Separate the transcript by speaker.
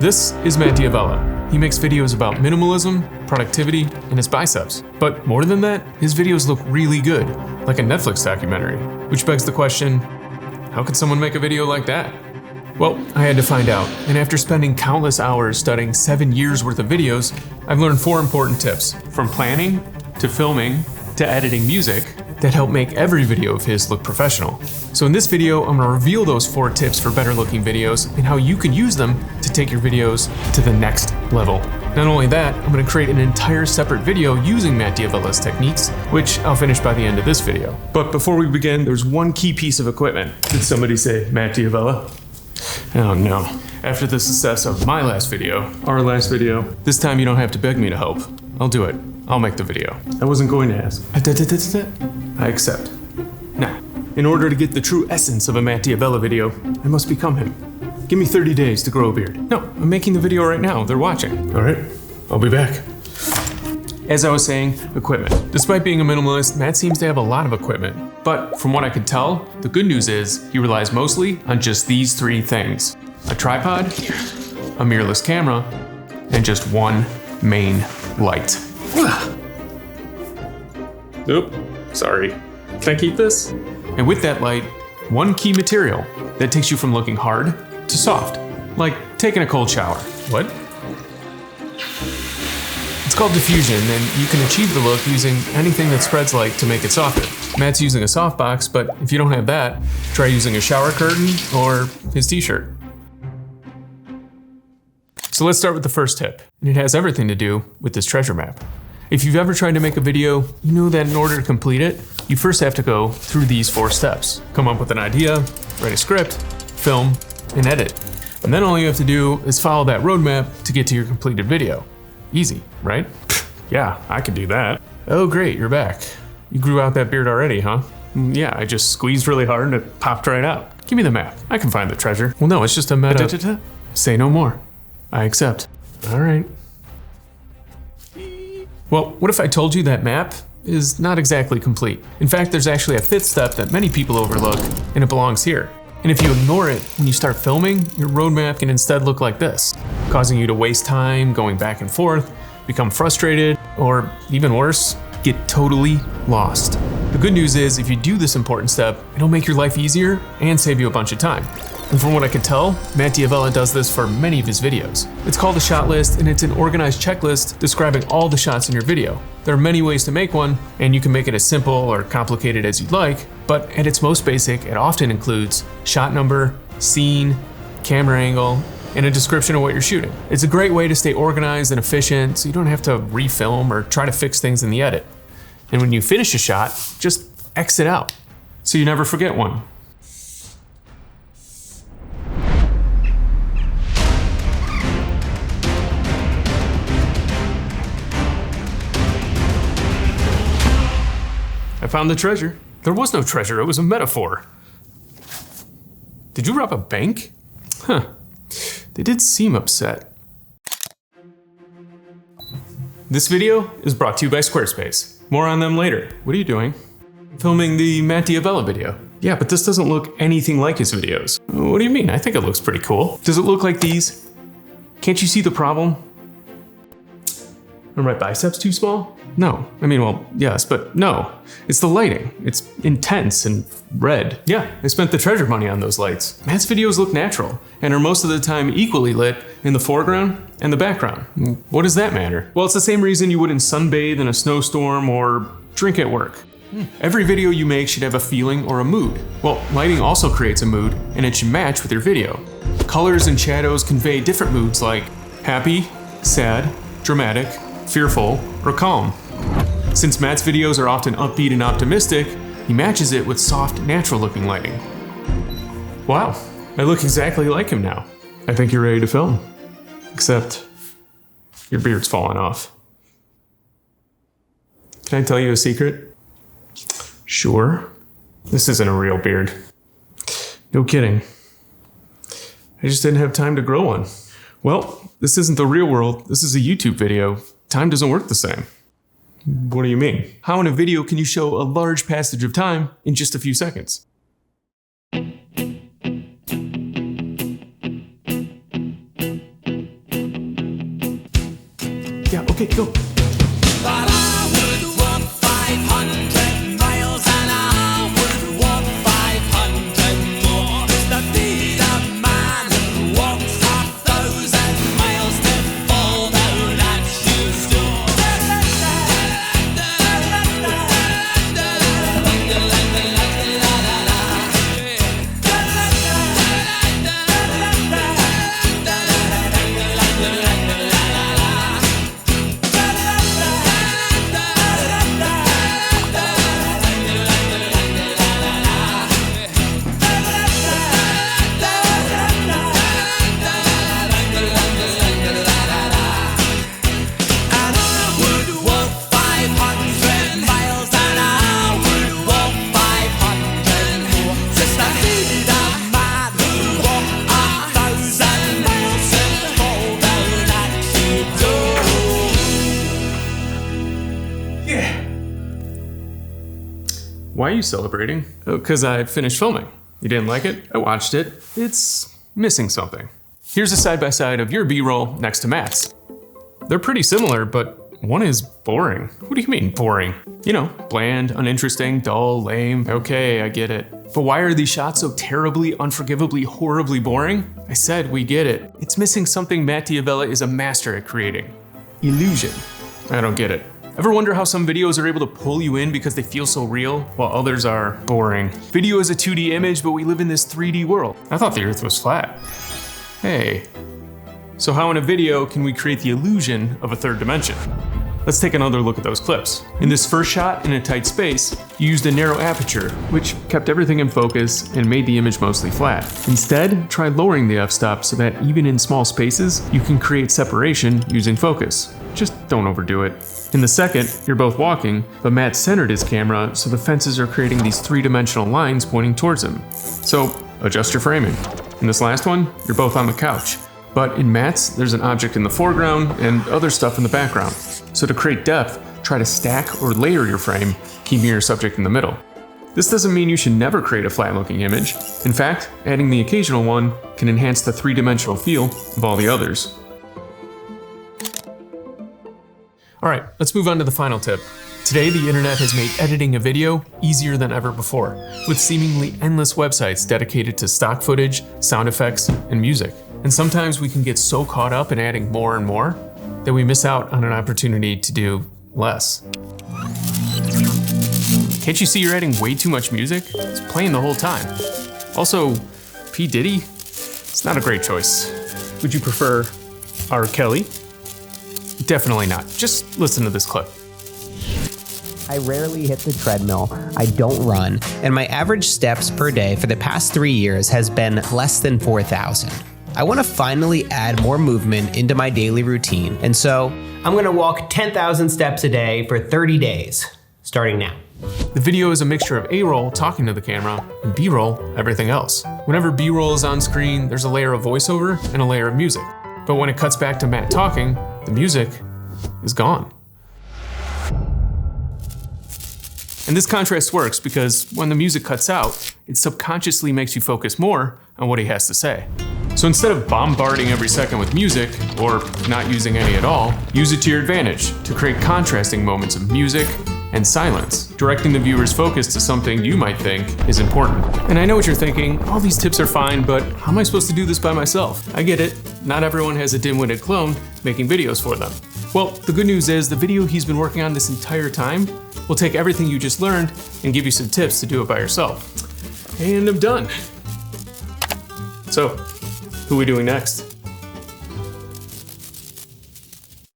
Speaker 1: This is Matt Diavella. He makes videos about minimalism, productivity, and his biceps. But more than that, his videos look really good, like a Netflix documentary. Which begs the question, how could someone make a video like that? Well, I had to find out, and after spending countless hours studying 7 years worth of videos, I've learned 4 important tips, from planning, to filming, to editing music, that help make every video of his look professional. So in this video, I'm gonna reveal those 4 tips for better looking videos and how you can use them to take your videos to the next level. Not only that, I'm gonna create an entire separate video using Matt Diavella's techniques, which I'll finish by the end of this video. But before we begin, there's one key piece of equipment. Did somebody say Matt Diavella? Oh no. After the success of my last video, our last video, this time you don't have to beg me to help. I'll do it. I'll make the video. I wasn't going to ask. I accept. Now, in order to get the true essence of a Matt Diavella video, I must become him. Give me 30 days to grow a beard. No, I'm making the video right now. They're watching. All right, I'll be back. As I was saying, equipment. Despite being a minimalist, Matt seems to have a lot of equipment. But from what I could tell, the good news is he relies mostly on just these 3 things. A tripod, a mirrorless camera, and just one main light. Oop, sorry. Can I keep this? And with that light, one key material that takes you from looking hard to soft, like taking a cold shower. What? It's called diffusion, and you can achieve the look using anything that spreads light to make it softer. Matt's using a softbox, but if you don't have that, try using a shower curtain or his t-shirt. So let's start with the first tip, and it has everything to do with this treasure map. If you've ever tried to make a video, you know that in order to complete it, you first have to go through these 4 steps. Come up with an idea, write a script, film, and edit. And then all you have to do is follow that roadmap to get to your completed video. Easy, right? Yeah, I could do that. Oh great, you're back. You grew out that beard already, huh? Yeah, I just squeezed really hard and it popped right out. Give me the map. I can find the treasure. Well no, it's just a meta. Say no more. I accept. All right. Well, what if I told you that map is not exactly complete? In fact, there's actually a 5th step that many people overlook, and it belongs here. And if you ignore it when you start filming, your roadmap can instead look like this, causing you to waste time going back and forth, become frustrated, or even worse, get totally lost. The good news is, if you do this important step, it'll make your life easier and save you a bunch of time. And from what I can tell, Matt Diavella does this for many of his videos. It's called a shot list, and it's an organized checklist describing all the shots in your video. There are many ways to make one, and you can make it as simple or complicated as you'd like, but at its most basic, it often includes shot number, scene, camera angle, and a description of what you're shooting. It's a great way to stay organized and efficient, so you don't have to refilm or try to fix things in the edit. And when you finish a shot, just X it out, so you never forget one. I found the treasure. There was no treasure, it was a metaphor. Did you rob a bank? Huh. They did seem upset. This video is brought to you by Squarespace. More on them later. What are you doing? Filming the Matt Diavella video. Yeah, but this doesn't look anything like his videos. What do you mean? I think it looks pretty cool. Does it look like these? Can't you see the problem? Are my biceps too small? No. I mean, well, yes, but no. It's the lighting. It's intense and red. Yeah, I spent the treasure money on those lights. Matt's videos look natural and are most of the time equally lit in the foreground and the background. What does that matter? Well, it's the same reason you wouldn't sunbathe in a snowstorm or drink at work. Every video you make should have a feeling or a mood. Well, lighting also creates a mood, and it should match with your video. Colors and shadows convey different moods like happy, sad, dramatic, fearful, or calm. Since Matt's videos are often upbeat and optimistic, he matches it with soft, natural-looking lighting. Wow, I look exactly like him now. I think you're ready to film. Except, your beard's falling off. Can I tell you a secret? Sure. This isn't a real beard. No kidding. I just didn't have time to grow one. Well, this isn't the real world. This is a YouTube video. Time doesn't work the same. What do you mean? How in a video can you show a large passage of time in just a few seconds? Yeah, okay, go.
Speaker 2: But I would walk 500 miles and I would walk 500 more to be the man who walks 1,000 miles to fall down at shoe's door.
Speaker 1: Why are you celebrating? Oh, because I finished filming. You didn't like it? I watched it. It's missing something. Here's a side-by-side of your B-roll next to Matt's. They're pretty similar, but one is boring. What do you mean, boring? You know, bland, uninteresting, dull, lame. Okay, I get it. But why are these shots so terribly, unforgivably, horribly boring? I said we get it. It's missing something Matt D'Avella is a master at creating. Illusion. I don't get it. Ever wonder how some videos are able to pull you in because they feel so real, while others are boring? Video is a 2D image, but we live in this 3D world. I thought the Earth was flat. Hey. So how in a video can we create the illusion of a third dimension? Let's take another look at those clips. In this first shot in a tight space, you used a narrow aperture, which kept everything in focus and made the image mostly flat. Instead, try lowering the f-stop so that even in small spaces, you can create separation using focus. Just don't overdo it. In the second, you're both walking, but Matt centered his camera so the fences are creating these three-dimensional lines pointing towards him. So, adjust your framing. In this last one, you're both on the couch. But in Matt's, there's an object in the foreground and other stuff in the background. So to create depth, try to stack or layer your frame, keeping your subject in the middle. This doesn't mean you should never create a flat-looking image. In fact, adding the occasional one can enhance the three-dimensional feel of all the others. All right, let's move on to the final tip. Today, the internet has made editing a video easier than ever before, with seemingly endless websites dedicated to stock footage, sound effects, and music. And sometimes we can get so caught up in adding more and more that we miss out on an opportunity to do less. Can't you see you're adding way too much music? It's playing the whole time. Also, P. Diddy? It's not a great choice. Would you prefer R. Kelly? Definitely not. Just listen to this clip.
Speaker 3: I rarely hit the treadmill, I don't run, and my average steps per day for the past 3 years has been less than 4,000. I want to finally add more movement into my daily routine, and so I'm going to walk 10,000 steps a day for 30 days, starting now.
Speaker 1: The video is a mixture of A-roll talking to the camera and B-roll everything else. Whenever B-roll is on screen, there's a layer of voiceover and a layer of music. But when it cuts back to Matt talking, the music is gone. And this contrast works because when the music cuts out, it subconsciously makes you focus more on what he has to say. So instead of bombarding every second with music, or not using any at all, use it to your advantage to create contrasting moments of music and silence, directing the viewer's focus to something you might think is important. And I know what you're thinking, all these tips are fine, but how am I supposed to do this by myself? I get it, not everyone has a dim-witted clone making videos for them. Well, the good news is the video he's been working on this entire time will take everything you just learned and give you some tips to do it by yourself. And I'm done. So, who are we doing next?